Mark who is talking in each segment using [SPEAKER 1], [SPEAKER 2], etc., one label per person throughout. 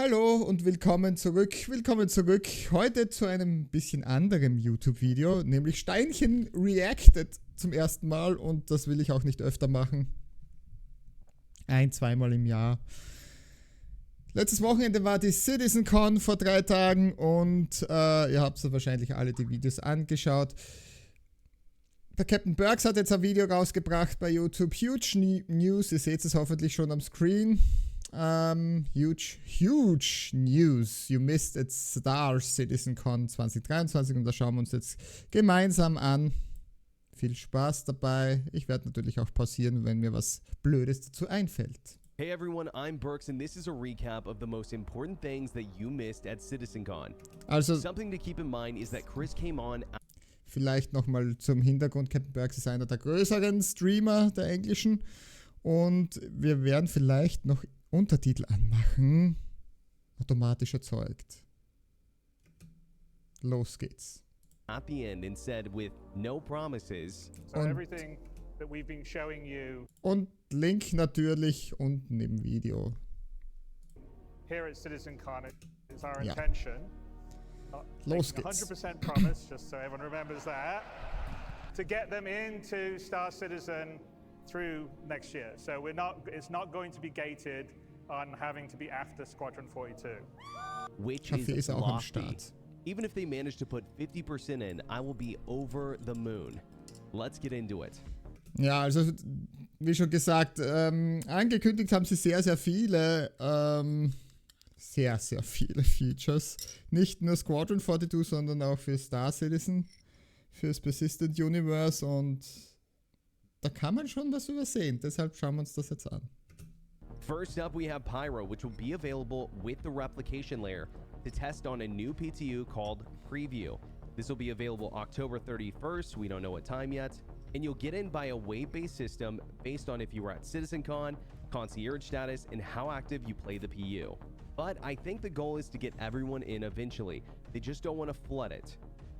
[SPEAKER 1] Hallo und willkommen zurück. Heute zu einem bisschen anderem YouTube-Video, nämlich Steinchen reacted zum ersten Mal und das will ich auch nicht öfter machen. Zweimal im Jahr. Letztes Wochenende war die Citcon vor 3 Tagen und ihr habt wahrscheinlich alle die Videos angeschaut. Der Captain Berk hat jetzt ein Video rausgebracht bei YouTube. Huge News, ihr seht es hoffentlich schon am Screen. Huge News. You missed it, Star Citcon 2023 und da schauen wir uns jetzt gemeinsam an. Viel Spaß dabei. Ich werde natürlich auch pausieren, wenn mir was Blödes dazu einfällt.
[SPEAKER 2] Hey everyone, I'm Berk and this is a recap of the most important things that you missed at Citcon.
[SPEAKER 1] Also,
[SPEAKER 2] something to keep in mind is that Chris came on.
[SPEAKER 1] Vielleicht nochmal zum Hintergrund, Captain Berk ist einer der größeren Streamer der englischen und wir werden vielleicht noch Untertitel anmachen, automatisch erzeugt. Los geht's.
[SPEAKER 2] At the end and said with no promises.
[SPEAKER 3] So everything that we've been showing you.
[SPEAKER 1] Und Link natürlich unten im Video.
[SPEAKER 3] Here at Citcon, it's our intention.
[SPEAKER 1] Los geht's.
[SPEAKER 3] 100% promise, just so everyone remembers that, to get them into Star Citizen through next year. So it's not going to be gated on having to be after Squadron 42.
[SPEAKER 2] Which
[SPEAKER 1] Kaffee
[SPEAKER 2] is
[SPEAKER 1] auch am
[SPEAKER 2] lofty.
[SPEAKER 1] Start.
[SPEAKER 2] Even if they manage to put 50% in, I will be over the moon. Let's get into it.
[SPEAKER 1] Ja, also wie schon gesagt, angekündigt haben sie sehr viele Features. Nicht nur Squadron 42, sondern auch für Star Citizen, fürs Persistent Universe und da kann man schon was übersehen. Deshalb schauen wir uns das jetzt an.
[SPEAKER 2] First up, we have Pyro, which will be available with the replication layer to test on a new PTU called Preview. This will be available October 31st. We don't know what time yet. And you'll get in by a wave-based system based on if you were at Citcon, concierge status, and how active you play the PU. But I think the goal is to get everyone in eventually. They just don't want to flood it.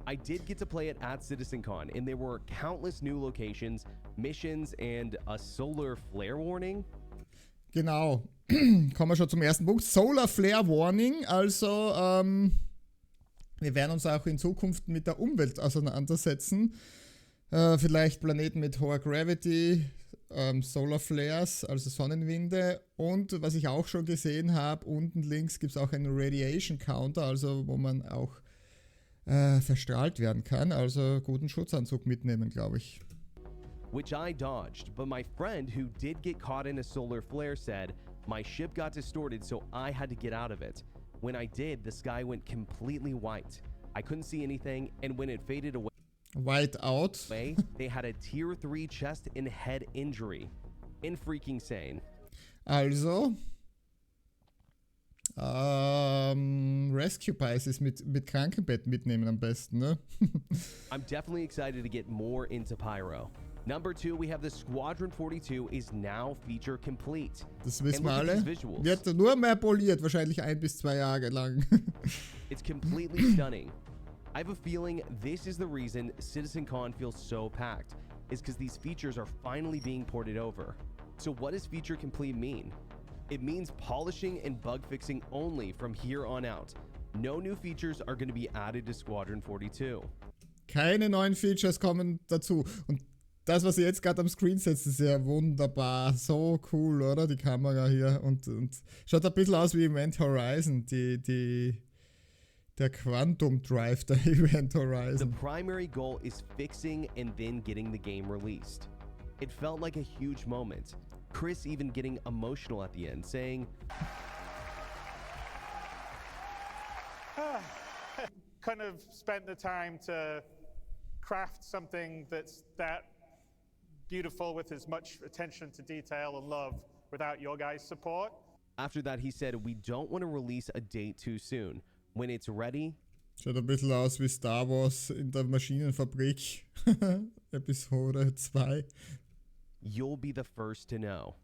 [SPEAKER 2] I did get to play it at Citcon, and there were countless new locations, missions, and a solar flare warning.
[SPEAKER 1] Genau, kommen wir schon zum ersten Punkt. Solar Flare Warning, also wir werden uns auch in Zukunft mit der Umwelt auseinandersetzen. Vielleicht Planeten mit hoher Gravity, Solar Flares, also Sonnenwinde und was ich auch schon gesehen habe, unten links gibt es auch einen Radiation Counter, also wo man auch verstrahlt werden kann, also guten Schutzanzug mitnehmen, glaube ich.
[SPEAKER 2] Which I dodged, but my friend who did get caught in a solar flare said, my ship got distorted so I had to get out of it. When I did, the sky went completely white. I couldn't see anything, and when it faded away,
[SPEAKER 1] they
[SPEAKER 2] had a tier 3 chest and head injury. Freaking sane.
[SPEAKER 1] Also, Rescue Pieces mit Krankenbett mitnehmen am besten, ne?
[SPEAKER 2] I'm definitely excited to get more into Pyro. Number 2, we have the Squadron 42 is now feature complete.
[SPEAKER 1] Das wissen wir alle. Wird nur mehr poliert, wahrscheinlich 1 bis 2 Jahre lang.
[SPEAKER 2] It's completely stunning. I have a feeling this is the reason Citcon feels so packed, is because these features are finally being ported over. So what does feature complete mean? It means polishing and bug fixing only from here on out. No new features are going to be added to Squadron 42.
[SPEAKER 1] Keine neuen Features kommen dazu. Und das, was ihr jetzt gerade am Screen setzt, ist ja wunderbar. So cool, oder? Die Kamera hier. Und schaut ein bisschen aus wie Event Horizon. Der Quantum Drive der Event Horizon.
[SPEAKER 2] The primary goal is fixing and then getting the game released. It felt like a huge moment. Chris even getting emotional at the end, saying,
[SPEAKER 3] kind of spent the time to craft something that's that beautiful with as much attention to detail and love without your guys' support.
[SPEAKER 2] After that, he said, we don't want to release a date too soon. When it's ready.
[SPEAKER 1] Schaut ein bisschen aus wie Star Wars in der Maschinenfabrik. Episode 2.
[SPEAKER 2] You'll be the first to know.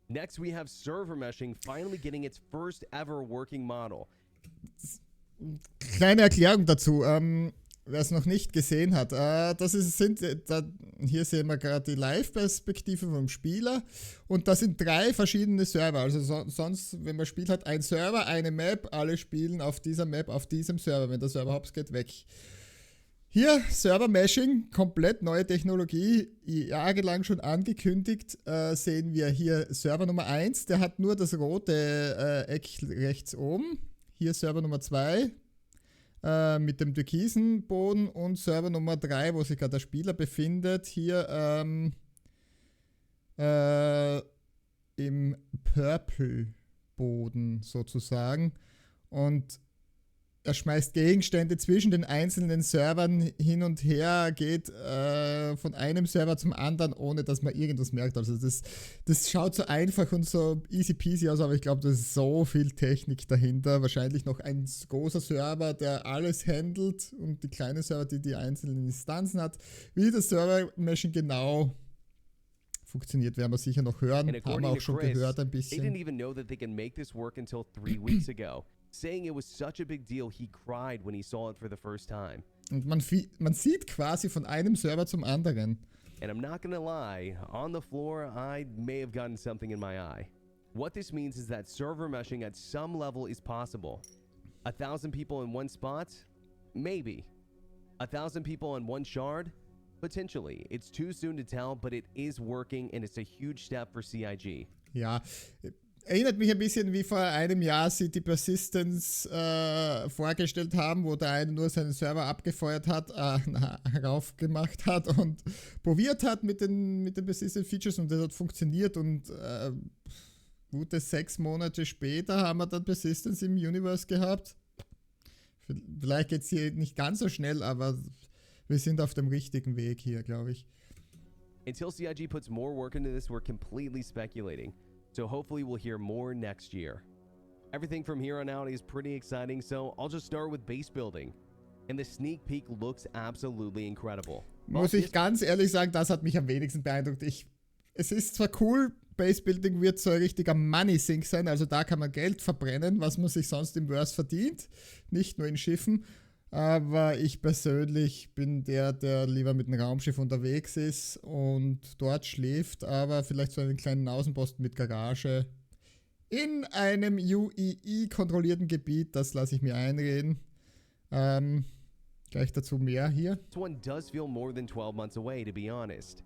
[SPEAKER 2] Next, we have server meshing finally getting its first ever working model.
[SPEAKER 1] Kleine Erklärung dazu. wer es noch nicht gesehen hat, hier sehen wir gerade die Live-Perspektive vom Spieler und das sind 3 verschiedene Server. Also sonst, wenn man spielt, hat ein Server, eine Map, alle spielen auf dieser Map, auf diesem Server. Wenn der Server hops geht, weg. Hier Server-Meshing, komplett neue Technologie, jahrelang schon angekündigt, sehen wir hier Server Nummer 1, der hat nur das rote Eck rechts oben. Hier Server Nummer 2 mit dem türkisen Boden und Server Nummer 3, wo sich gerade der Spieler befindet, hier im Purple Boden sozusagen. Und er schmeißt Gegenstände zwischen den einzelnen Servern hin und her, geht von einem Server zum anderen, ohne dass man irgendwas merkt. Also das schaut so einfach und so easy peasy aus, aber ich glaube, da ist so viel Technik dahinter. Wahrscheinlich noch ein großer Server, der alles handelt und die kleinen Server, die einzelnen Instanzen hat. Wie das Server-Meshing genau funktioniert, werden wir sicher noch hören. Haben wir auch schon gehört ein bisschen.
[SPEAKER 2] They didn't even know that they can make this work until 3 weeks ago. Saying it was such a big deal, he cried when he saw it for the first time.
[SPEAKER 1] Und man sieht quasi von einem Server zum anderen.
[SPEAKER 2] And I'm not gonna lie, on the floor, I may have gotten something in my eye. What this means is that server meshing at some level is possible. 1,000 people in one spot? Maybe. 1,000 people in one shard? Potentially. It's too soon to tell, but it is working and it's a huge step for CIG.
[SPEAKER 1] Ja, erinnert mich ein bisschen, wie vor einem Jahr sie die Persistence vorgestellt haben, wo der eine nur seinen Server abgefeuert hat, raufgemacht hat und probiert hat mit den Persistent Features und das hat funktioniert und gute 6 Monate später haben wir dann Persistence im Universe gehabt. Vielleicht geht es hier nicht ganz so schnell, aber wir sind auf dem richtigen Weg hier, glaube ich.
[SPEAKER 2] Until CIG puts more work into this, we're completely speculating. So hopefully we'll hear more next year. Everything from here on out is pretty exciting, so I'll just start with base building. And the sneak peek looks absolutely incredible.
[SPEAKER 1] Muss ich ganz ehrlich sagen, das hat mich am wenigsten beeindruckt. Es ist zwar cool, Base Building wird so ein richtiger Money Sink sein, also da kann man Geld verbrennen, was man sich sonst im Verse verdient, nicht nur in Schiffen. Aber ich persönlich bin der lieber mit einem Raumschiff unterwegs ist und dort schläft, aber vielleicht so einen kleinen Außenposten mit Garage in einem UEE-kontrollierten Gebiet, das lasse ich mir einreden. Gleich dazu mehr hier.
[SPEAKER 2] This one does feel more than 12 months away, to be honest.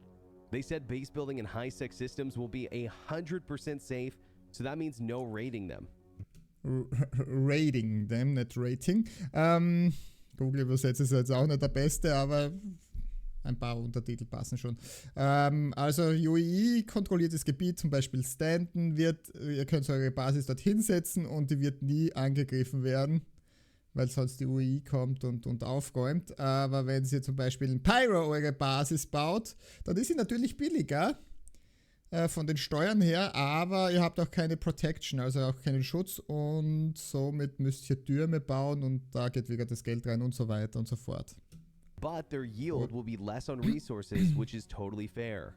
[SPEAKER 2] They said base building and high-sec systems will be 100% safe, so that means no raiding them.
[SPEAKER 1] Rating them, nicht Rating. Google übersetzt ist jetzt auch nicht der beste, aber ein paar Untertitel passen schon. Also UEE kontrolliertes Gebiet, zum Beispiel Stanton, ihr könnt eure Basis dort hinsetzen und die wird nie angegriffen werden, weil sonst die UEE kommt und aufräumt. Aber wenn ihr zum Beispiel in Pyro eure Basis baut, dann ist sie natürlich billiger von den Steuern her, aber ihr habt auch keine Protection, also auch keinen Schutz und somit müsst ihr Türme bauen und da geht wieder das Geld rein und so weiter und so fort.
[SPEAKER 2] But their yield will be less on resources, which is totally fair.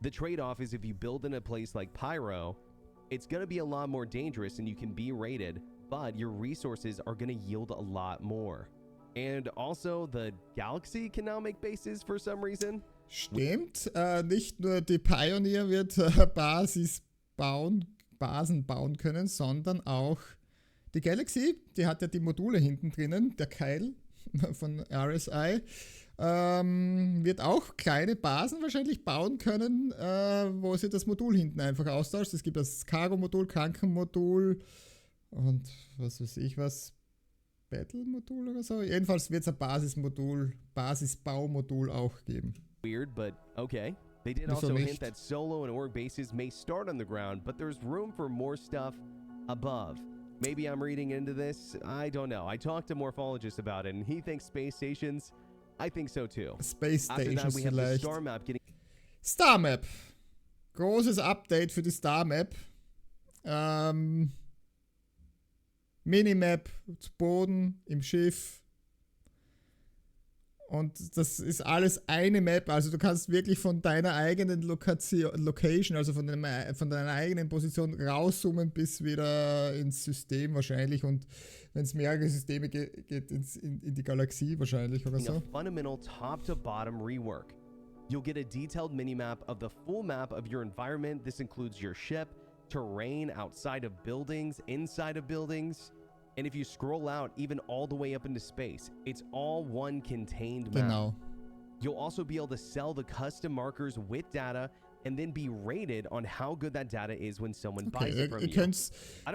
[SPEAKER 2] The trade-off is if you build in a place like Pyro, it's going to be a lot more dangerous and you can be raided, but your resources are going to yield a lot more. And also, the Galaxy can now make bases for some reason.
[SPEAKER 1] Stimmt, nicht nur die Pioneer wird Basen bauen können, sondern auch die Galaxy, die hat ja die Module hinten drinnen, der Keil von RSI, wird auch kleine Basen wahrscheinlich bauen können, wo sie das Modul hinten einfach austauscht. Es gibt das Cargo-Modul, Krankenmodul und was weiß ich was, Battle-Modul oder so. Jedenfalls wird es ein Basisbaumodul auch geben.
[SPEAKER 2] Weird, but okay. They did also hint that solo and org bases may start on the ground, but there's room for more stuff above. Maybe I'm reading into this. I don't know. I talked to Morphologist about it, and he thinks space stations. I think so too.
[SPEAKER 1] Space Stations
[SPEAKER 2] After that, we have
[SPEAKER 1] vielleicht.
[SPEAKER 2] the Star Map getting.
[SPEAKER 1] Star Map. Großes Update für die Star Map. Minimap zu Boden, im Schiff. Und das ist alles eine Map, also du kannst wirklich von deiner eigenen Location, also von deiner eigenen Position rauszoomen bis wieder ins System wahrscheinlich und wenn es mehrere Systeme geht in die Galaxie wahrscheinlich oder so.
[SPEAKER 2] A fundamental top-to-bottom rework. You'll get a detailed minimap of the full map of your environment. This includes your ship, terrain outside of buildings, inside of buildings. And if you scroll out even all the way up into space, it's all one contained map.
[SPEAKER 1] Genau.
[SPEAKER 2] You'll also be able to sell the custom markers with data and then be rated on how good that data is when someone buys it from you.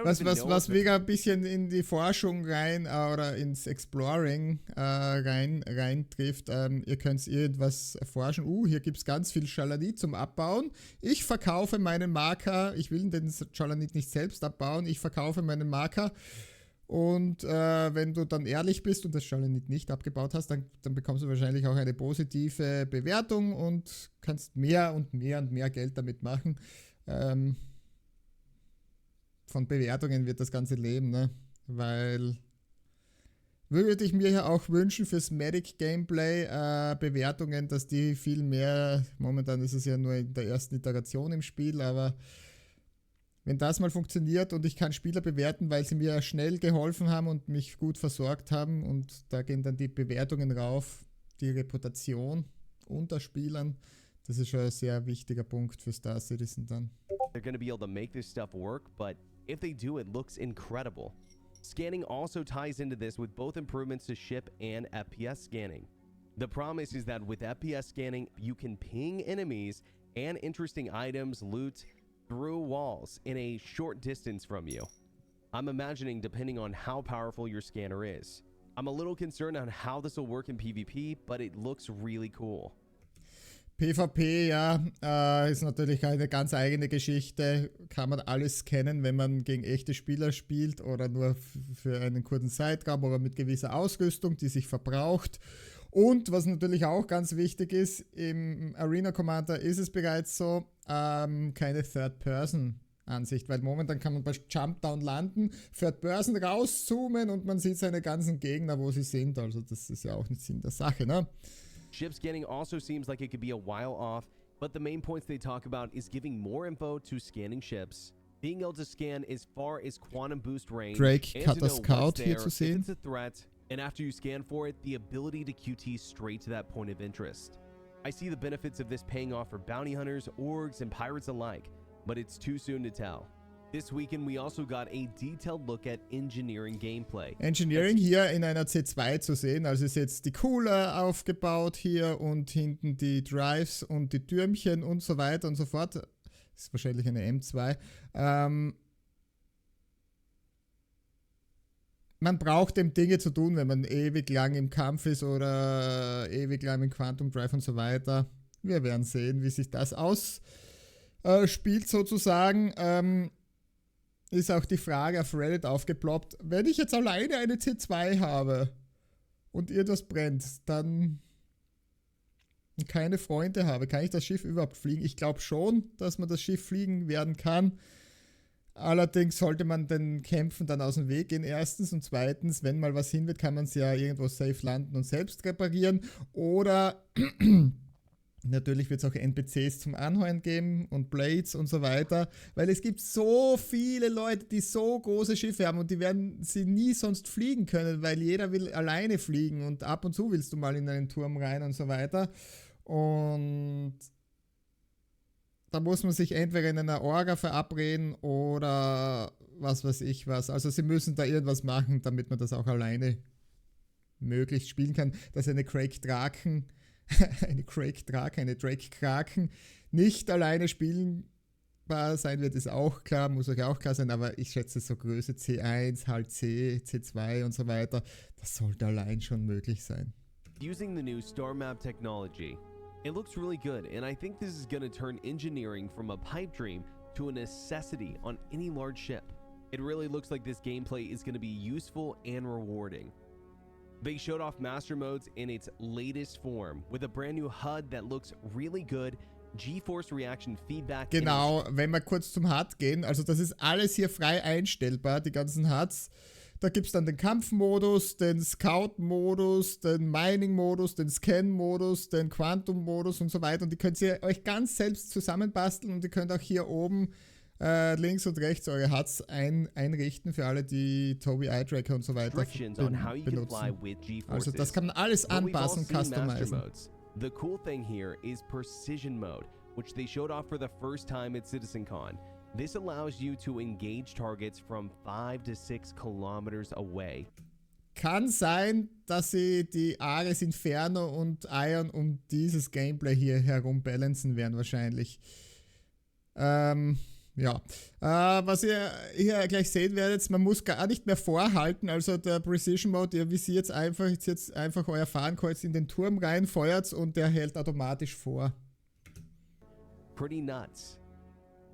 [SPEAKER 1] Was wieder ein bisschen in die Forschung rein oder ins Exploring rein trifft. Ihr könnt irgendwas erforschen. Hier gibt es ganz viel Schalanit zum Abbauen. Ich verkaufe meinen Marker. Ich will den Schalanit nicht selbst abbauen. Ich verkaufe meinen Marker. Und wenn du dann ehrlich bist und das Schalanit nicht abgebaut hast, dann bekommst du wahrscheinlich auch eine positive Bewertung und kannst mehr und mehr und mehr Geld damit machen. Von Bewertungen wird das Ganze leben, ne? Weil würde ich mir ja auch wünschen fürs Medic-Gameplay Bewertungen, dass die viel mehr, momentan ist es ja nur in der ersten Iteration im Spiel, aber wenn das mal funktioniert und ich kann Spieler bewerten, weil sie mir schnell geholfen haben und mich gut versorgt haben und da gehen dann die Bewertungen rauf, die Reputation unter Spielern, das ist schon ein sehr wichtiger Punkt für Star Citizen dann.
[SPEAKER 2] They're going to be able to make this stuff work, but if they do, it looks incredible. Scanning also ties into this with both improvements to ship and FPS scanning. The promise is that with FPS scanning, you can ping enemies and interesting items, loot, through walls in a short distance from you. I'm imagining depending on how powerful your scanner is. I'm a little concerned on how this will work in PvP, but it looks really cool.
[SPEAKER 1] PvP, ja, ist natürlich eine ganz eigene Geschichte. Kann man alles scannen, wenn man gegen echte Spieler spielt oder nur für einen kurzen Zeitraum oder mit gewisser Ausrüstung, die sich verbraucht. Und was natürlich auch ganz wichtig ist, im Arena Commander ist es bereits so, keine Third-Person-Ansicht, weil momentan kann man bei Jumpdown landen, Third-Person rauszoomen und man sieht seine ganzen Gegner, wo sie sind. Also das ist ja auch nicht Sinn der Sache, ne?
[SPEAKER 2] Ship scanning also seems like it could be a while off, but the main points they talk about is giving more info to scanning ships, being able to scan as far as quantum boost range,
[SPEAKER 1] Drake
[SPEAKER 2] and
[SPEAKER 1] hat
[SPEAKER 2] to
[SPEAKER 1] das
[SPEAKER 2] know
[SPEAKER 1] Scout
[SPEAKER 2] what's
[SPEAKER 1] hier
[SPEAKER 2] there,
[SPEAKER 1] zu
[SPEAKER 2] if
[SPEAKER 1] sehen.
[SPEAKER 2] it's a threat, and after you scan for it, the ability to QT straight to that point of interest. I see the benefits of this paying off for bounty hunters, orgs, and pirates alike, but it's too soon to tell. This weekend we also got a detailed look at engineering gameplay.
[SPEAKER 1] Engineering hier in einer C2 zu sehen, also ist jetzt die Cooler aufgebaut hier und hinten die Drives und die Türmchen und so weiter und so fort. Das ist wahrscheinlich eine M2. Man braucht eben Dinge zu tun, wenn man ewig lang im Kampf ist oder ewig lang im Quantum Drive und so weiter. Wir werden sehen, wie sich das ausspielt sozusagen. Ist auch die Frage auf Reddit aufgeploppt, wenn ich jetzt alleine eine C2 habe und irgendwas brennt, dann keine Freunde habe, kann ich das Schiff überhaupt fliegen? Ich glaube schon, dass man das Schiff fliegen werden kann. Allerdings sollte man den Kämpfen dann aus dem Weg gehen, erstens. Und zweitens, wenn mal was hin wird, kann man es ja irgendwo safe landen und selbst reparieren. Oder natürlich wird es auch NPCs zum Anheuern geben und Blades und so weiter. Weil es gibt so viele Leute, die so große Schiffe haben und die werden sie nie sonst fliegen können, weil jeder will alleine fliegen und ab und zu willst du mal in einen Turm rein und so weiter. Und da muss man sich entweder in einer Orga verabreden oder was weiß ich was. Also sie müssen da irgendwas machen, damit man das auch alleine möglichst spielen kann. Dass eine Drake-Kraken nicht alleine spielbar sein wird, ist auch klar, muss euch auch klar sein. Aber ich schätze so Größe C1, halt C, C2 und so weiter, das sollte allein schon möglich sein.
[SPEAKER 2] Using the new star map technology. It looks really good, and I think this is going to turn engineering from a pipe dream to a necessity on any large ship. It really looks like this gameplay is going to be useful and rewarding. They showed off Master Modes in its latest form with a brand new HUD that looks really good, GeForce Reaction Feedback.
[SPEAKER 1] Genau, wenn wir kurz zum HUD gehen, also das ist alles hier frei einstellbar, die ganzen HUDs. Da gibt es dann den Kampfmodus, den Scout-Modus, den Mining-Modus, den Scan-Modus, den Quantum-Modus und so weiter. Und die könnt ihr euch ganz selbst zusammenbasteln und ihr könnt auch hier oben links und rechts eure HUDs einrichten für alle, die Tobii Eye Tracker und so weiter benutzen. Also das kann man alles anpassen, customizen.
[SPEAKER 2] The cool thing here is Precision Mode, which they showed off for the first time at Citcon. This allows you to engage targets from 5 to 6 kilometers away.
[SPEAKER 1] Kann sein, dass sie die Ares Inferno und Ion um dieses Gameplay hier herum balancen werden wahrscheinlich. Ja, was ihr hier gleich sehen werdet, man muss gar nicht mehr vorhalten, also der Precision Mode, ihr visiert jetzt einfach euer Fahnenkreuz in den Turm rein, feuert und der hält automatisch vor.
[SPEAKER 2] Pretty nuts.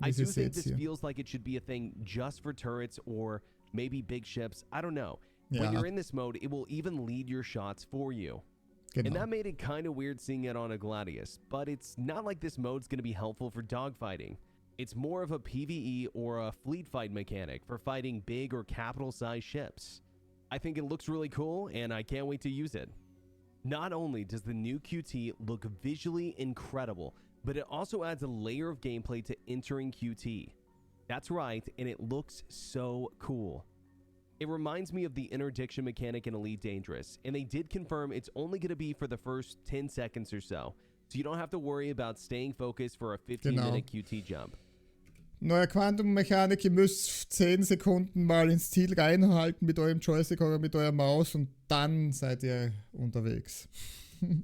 [SPEAKER 2] I do think this feels like it should be a thing just for turrets or maybe big ships, I don't know.
[SPEAKER 1] Yeah.
[SPEAKER 2] When you're in this mode, it will even lead your shots for you.
[SPEAKER 1] Genau.
[SPEAKER 2] And that made it kind of weird seeing it on a Gladius, but it's not like this mode's going to be helpful for dogfighting. It's more of a PvE or a fleet fight mechanic for fighting big or capital-sized ships. I think it looks really cool, and I can't wait to use it. Not only does the new QT look visually incredible, but it also adds a layer of gameplay to entering QT. That's right, and it looks so cool. It reminds me of the interdiction mechanic in Elite Dangerous, and they did confirm it's only going to be for the first 10 seconds or so you don't have to worry about staying focused for a 15-minute QT jump.
[SPEAKER 1] Neue Quantum-Mechanik, ihr müsst 10 Sekunden mal ins Ziel reinhalten mit eurem Joystick oder mit eurer Maus und dann seid ihr unterwegs.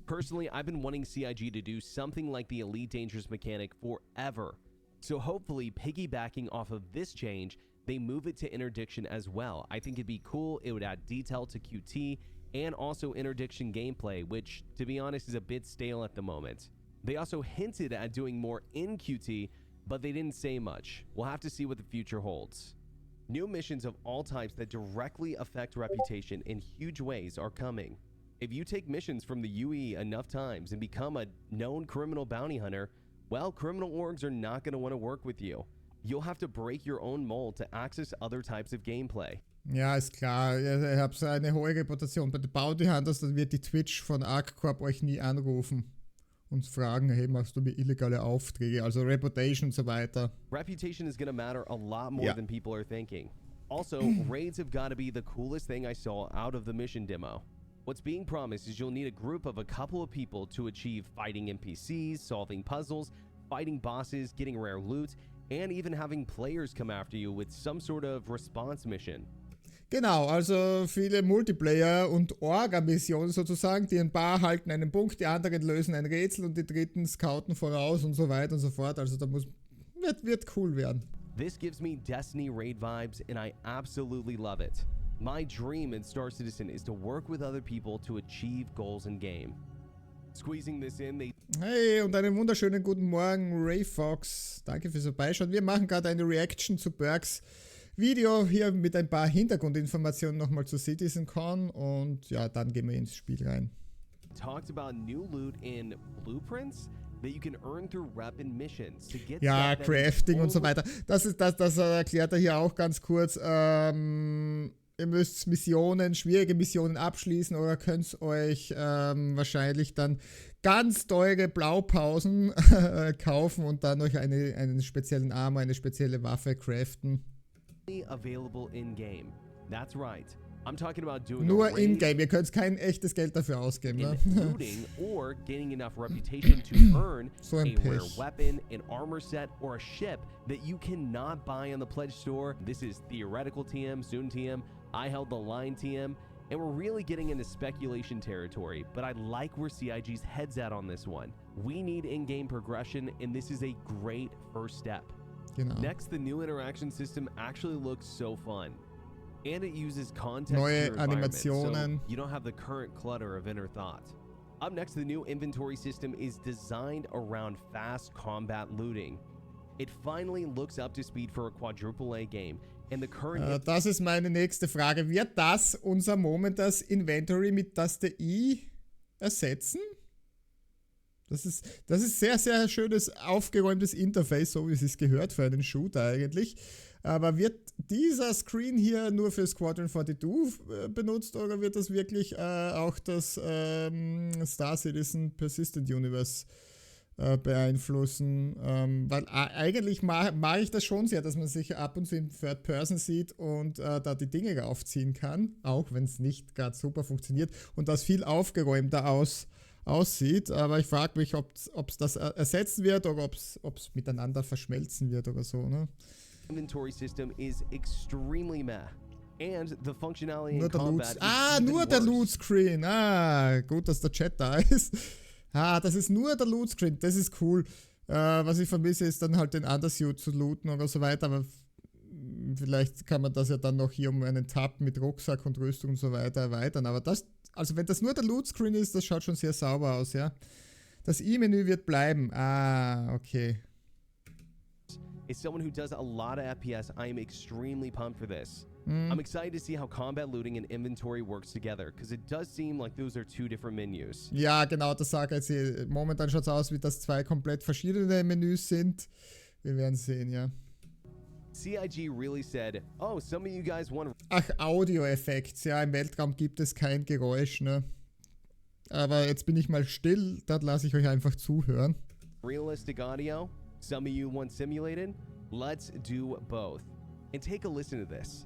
[SPEAKER 2] Personally, I've been wanting CIG to do something like the Elite Dangerous mechanic forever. So hopefully, piggybacking off of this change, they move it to interdiction as well. I think it'd be cool, it would add detail to QT, and also interdiction gameplay, which, to be honest, is a bit stale at the moment. They also hinted at doing more in QT, but they didn't say much. We'll have to see what the future holds. New missions of all types that directly affect reputation in huge ways are coming. If you take missions from the UE enough times and become a known criminal bounty hunter, well, criminal orgs are not going to want to work with you. You'll have to break your own mold to access other types of gameplay.
[SPEAKER 1] Ja, ist klar. Ihr habt so eine hohe Reputation bei den Bounty Hunters, dann wird die Twitch von ArcCorp euch nie anrufen und fragen, hey, machst du mir illegale Aufträge, also Reputation und so weiter.
[SPEAKER 2] Reputation is going to matter a lot more than people are thinking. Also, raids have got to be the coolest thing I saw out of the mission demo. What's being promised is you'll need a group of a couple of people to achieve fighting NPCs, solving puzzles, fighting bosses, getting rare loot, and even having players come after you with some sort of response mission.
[SPEAKER 1] Genau, also viele Multiplayer- und Orga-Missionen sozusagen, die ein paar halten einen Punkt, die anderen lösen ein Rätsel und die dritten scouten voraus und so weiter und so fort. Also da wird cool werden.
[SPEAKER 2] This gives me Destiny raid vibes and I absolutely love it. My dream in Star Citizen is to work with other people to achieve goals in game. Squeezing this in,
[SPEAKER 1] Hey und einen wunderschönen guten Morgen, Ray Fox. Danke fürs Vorbeischauen. Wir machen gerade eine Reaction zu Berks Video hier mit ein paar Hintergrundinformationen nochmal zu Citcon und ja, dann gehen wir ins Spiel rein.
[SPEAKER 2] Talked about new loot in blueprints that you can earn through weapon missions to get
[SPEAKER 1] ja, Crafting und so weiter. Das erklärt er hier auch ganz kurz. Ihr müsst schwierige Missionen abschließen oder könnt euch wahrscheinlich dann ganz teure Blaupausen kaufen und dann euch einen speziellen Armor, eine spezielle Waffe craften.
[SPEAKER 2] Available in-game. That's right. I'm talking about doing
[SPEAKER 1] nur in-game, ihr könnt kein echtes Geld dafür ausgeben, ne?
[SPEAKER 2] Looting or gaining enough reputation to earn
[SPEAKER 1] so
[SPEAKER 2] a rare weapon, an armor set, or a ship that you cannot buy on the pledge store. This is theoretical TM, soon TM. I held the line TM, and we're really getting into speculation territory, but I like where CIG's head's at on this one. We need in-game progression, and this is a great first step.
[SPEAKER 1] Genau.
[SPEAKER 2] Next, the new interaction system actually looks so fun. And it uses context
[SPEAKER 1] neue
[SPEAKER 2] to your environment,
[SPEAKER 1] Animationen.
[SPEAKER 2] so you don't have the current clutter of inner thought. Up next, the new inventory system is designed around fast combat looting. It finally looks up to speed for a quadruple A game. And the current
[SPEAKER 1] das ist meine nächste Frage. Wird das unser Moment das Inventory mit Taste I ersetzen? Das ist sehr, sehr schönes, aufgeräumtes Interface, so wie es sich gehört für einen Shooter eigentlich. Aber wird dieser Screen hier nur für Squadron 42 benutzt oder wird das wirklich auch das Star Citizen Persistent Universe beeinflussen? Weil eigentlich mag ich das schon sehr, dass man sich ab und zu in Third Person sieht und da die Dinge aufziehen kann, auch wenn es nicht gerade super funktioniert und das viel aufgeräumter aussieht, aber ich frage mich, ob es das ersetzen wird oder ob es miteinander verschmelzen wird oder so, ne?
[SPEAKER 2] Inventory system is extremely meh. And the functionality
[SPEAKER 1] Nur
[SPEAKER 2] in
[SPEAKER 1] der
[SPEAKER 2] combat
[SPEAKER 1] nur der Loot Screen. Gut, dass der Chat da ist. Das ist nur der Loot Screen. Das ist cool. Was ich vermisse, ist dann halt den Undersuit zu looten oder so weiter, aber vielleicht kann man das ja dann noch hier um einen Tab mit Rucksack und Rüstung und so weiter erweitern, aber also wenn das nur der Loot Screen ist, das schaut schon sehr sauber aus, ja. Das E-Menü wird bleiben. Okay.
[SPEAKER 2] As someone who does a lot of FPS, I am extremely pumped for this. I'm excited to see how combat looting and inventory works together, because it does seem like those are two different menus.
[SPEAKER 1] Ja, genau, das sage ich jetzt. Momentan schaut es aus, wie das zwei komplett verschiedene Menüs sind. Wir werden sehen, ja.
[SPEAKER 2] CIG really said, oh, some of you guys want...
[SPEAKER 1] Ach, Audio-Effekte. Ja, im Weltraum gibt es kein Geräusch, ne? Aber jetzt bin ich mal still, da lasse ich euch einfach zuhören.
[SPEAKER 2] Realistic audio? Some of you want simulated? Let's do both. And take a listen to this.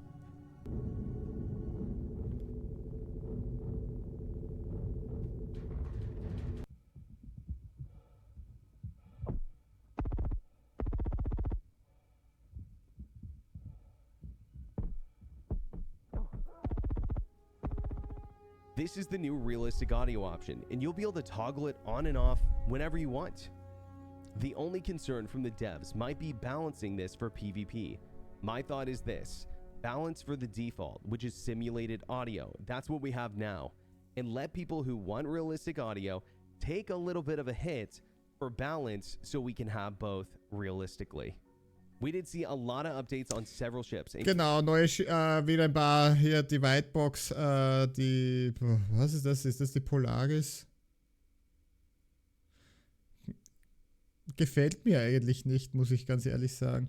[SPEAKER 2] This is the new realistic audio option, and you'll be able to toggle it on and off whenever you want. The only concern from the devs might be balancing this for PvP. My thought is this: balance for the default, which is simulated audio. That's what we have now. And let people who want realistic audio take a little bit of a hit for balance so we can have both realistically. We did see a lot of updates on several ships.
[SPEAKER 1] Genau, wieder ein paar hier, die Whitebox, was ist das? Ist das die Polaris? Gefällt mir eigentlich nicht, muss ich ganz ehrlich sagen.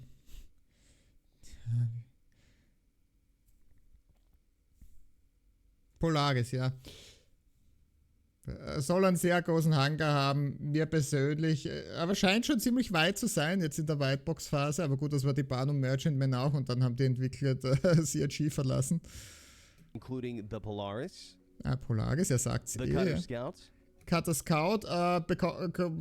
[SPEAKER 1] Polaris, ja. Soll einen sehr großen Hangar haben, mir persönlich, aber scheint schon ziemlich weit zu sein, jetzt in der Whitebox-Phase, aber gut, das war die Bahn und Merchantman auch und dann haben die Entwickler CIG verlassen.
[SPEAKER 2] Including the Polaris.
[SPEAKER 1] Polaris, er sagt es
[SPEAKER 2] The Cutter Scout.
[SPEAKER 1] Cutter Scout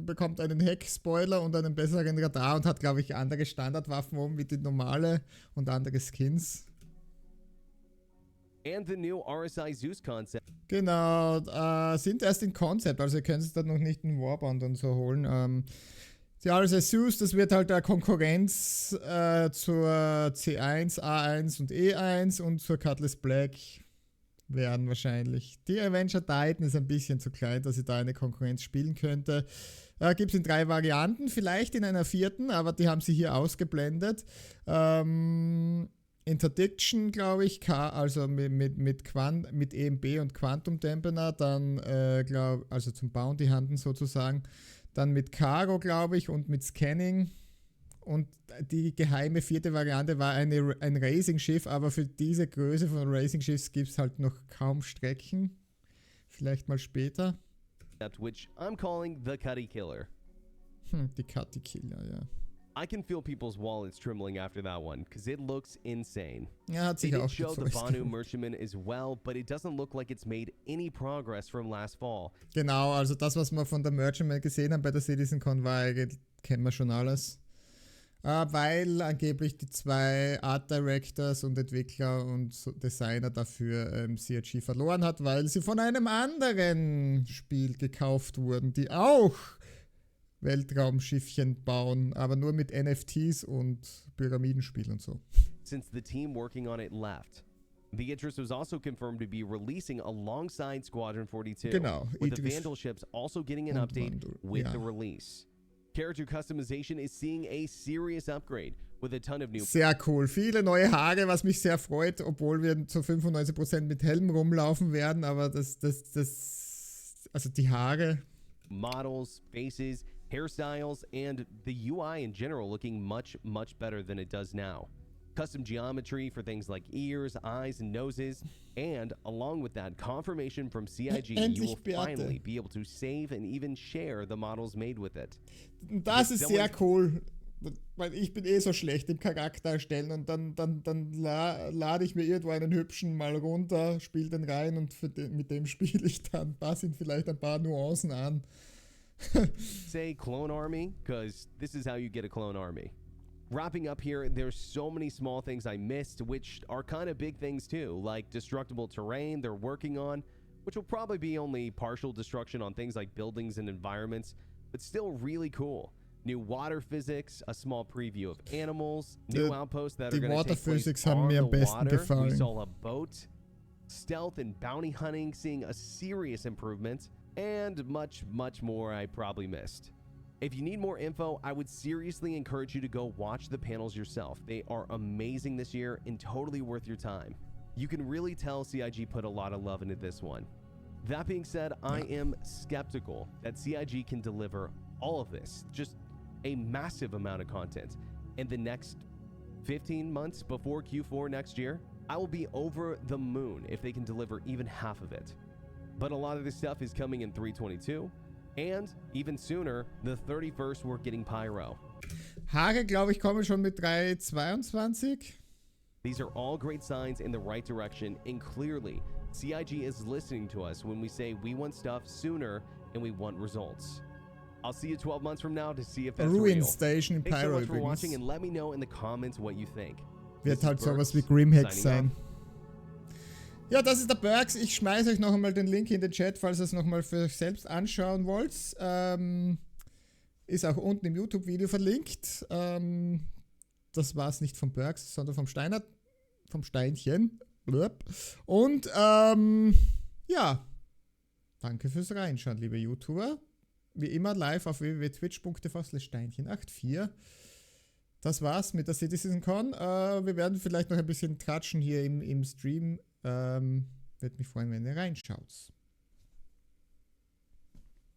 [SPEAKER 1] bekommt einen Heck-Spoiler und einen besseren Radar und hat, glaube ich, andere Standardwaffen oben wie die normale und andere Skins.
[SPEAKER 2] And the new RSI Zeus concept.
[SPEAKER 1] Genau, sind erst in Concept, also ihr könnt es dann noch nicht in Warband und so holen. Die RSI Zeus, das wird halt der Konkurrenz zur C1, A1 und E1 und zur Cutlass Black werden wahrscheinlich. Die Avenger Titan ist ein bisschen zu klein, dass sie da eine Konkurrenz spielen könnte. Gibt es in 3 Varianten, vielleicht in einer 4., aber die haben sie hier ausgeblendet. Interdiction, glaube ich, also mit EMB und Quantum Dampener, dann, also zum Bounty Hunten sozusagen, dann mit Cargo, glaube ich, und mit Scanning. Und die geheime 4. Variante war ein Racing-Schiff, aber für diese Größe von Racing-Schiffs gibt es halt noch kaum Strecken. Vielleicht mal später.
[SPEAKER 2] Which I'm calling the Cutty Killer.
[SPEAKER 1] Die Cutty Killer, ja.
[SPEAKER 2] I can feel people's wallets trembling after that one, because it looks insane.
[SPEAKER 1] Ja, hat sich
[SPEAKER 2] They
[SPEAKER 1] auch
[SPEAKER 2] did show the
[SPEAKER 1] gefreut.
[SPEAKER 2] Banu Merchantman as well, but it doesn't look like it's made any progress from last fall.
[SPEAKER 1] Genau, also das, was wir von der Merchantman gesehen haben bei der Citcon, kennen wir schon alles. Weil angeblich die 2 Art Directors und Entwickler und Designer dafür CIG verloren hat, weil sie von einem anderen Spiel gekauft wurden, die auch Weltraumschiffchen bauen, aber nur mit NFTs und Pyramidenspiel und so.
[SPEAKER 2] Since the team working on it left. The Idris was also confirmed to be releasing alongside Squadron 42.
[SPEAKER 1] Genau,
[SPEAKER 2] with the
[SPEAKER 1] Idris
[SPEAKER 2] Vandal ships also getting an
[SPEAKER 1] und
[SPEAKER 2] update
[SPEAKER 1] Vandal,
[SPEAKER 2] with
[SPEAKER 1] ja.
[SPEAKER 2] the release. Character customization is seeing a serious upgrade with a ton of new...
[SPEAKER 1] Sehr cool. Viele neue Haare, was mich sehr freut, obwohl wir zu 95% mit Helm rumlaufen werden, aber also die Haare
[SPEAKER 2] models, faces, hairstyles, and the UI in general looking much, much better than it does now. Custom geometry for things like ears, eyes, and noses, and along with that, confirmation from CIG, you will finally be able to save and even share the models made with it.
[SPEAKER 1] Das ist sehr cool, weil ich bin so schlecht im Charakter erstellen und dann lade ich mir irgendwo einen hübschen mal runter, spiele den rein und mit dem spiele ich dann. Passe ihn vielleicht ein paar Nuancen an.
[SPEAKER 2] Say clone army, because this is how you get a clone army. Wrapping up here, there's so many small things I missed, which are kind of big things too, like destructible terrain they're working on, which will probably be only partial destruction on things like buildings and environments, but still really cool. New water physics, a small preview of animals, new outposts that are going to take place on the water. We saw a boat, stealth and bounty hunting, seeing a serious improvement, and much, much more I probably missed. If you need more info, I would seriously encourage you to go watch the panels yourself. They are amazing this year and totally worth your time. You can really tell CIG put a lot of love into this one. That being said, I am skeptical that CIG can deliver all of this, just a massive amount of content, in the next 15 months before Q4 next year. I will be over the moon if they can deliver even half of it. But a lot of this stuff is coming in 322. And even sooner, the 31st, we're getting Pyro.
[SPEAKER 1] Haare, glaube ich, kommen schon mit 3.22.
[SPEAKER 2] These are all great signs in the right direction, and clearly, CIG is listening to us when we say we want stuff sooner and we want results. I'll see you 12 months from now to see if that's
[SPEAKER 1] Ruin
[SPEAKER 2] real.
[SPEAKER 1] Station in
[SPEAKER 2] Thanks so
[SPEAKER 1] Pyro
[SPEAKER 2] much for
[SPEAKER 1] übrigens.
[SPEAKER 2] watching, and let me know in the comments what you think.
[SPEAKER 1] Wird halt sowas wie Grimhex sein. Ja, das ist der Berks. Ich schmeiße euch noch einmal den Link in den Chat, falls ihr es nochmal für euch selbst anschauen wollt. Ist auch unten im YouTube-Video verlinkt. Das war es nicht vom Berks, sondern vom Steinchen. Und ja, danke fürs Reinschauen, liebe YouTuber. Wie immer live auf www.twitch.tv/Steinchen84. Das war's mit der Citcon. Wir werden vielleicht noch ein bisschen quatschen hier im Stream. Würde mich freuen, wenn ihr reinschaut.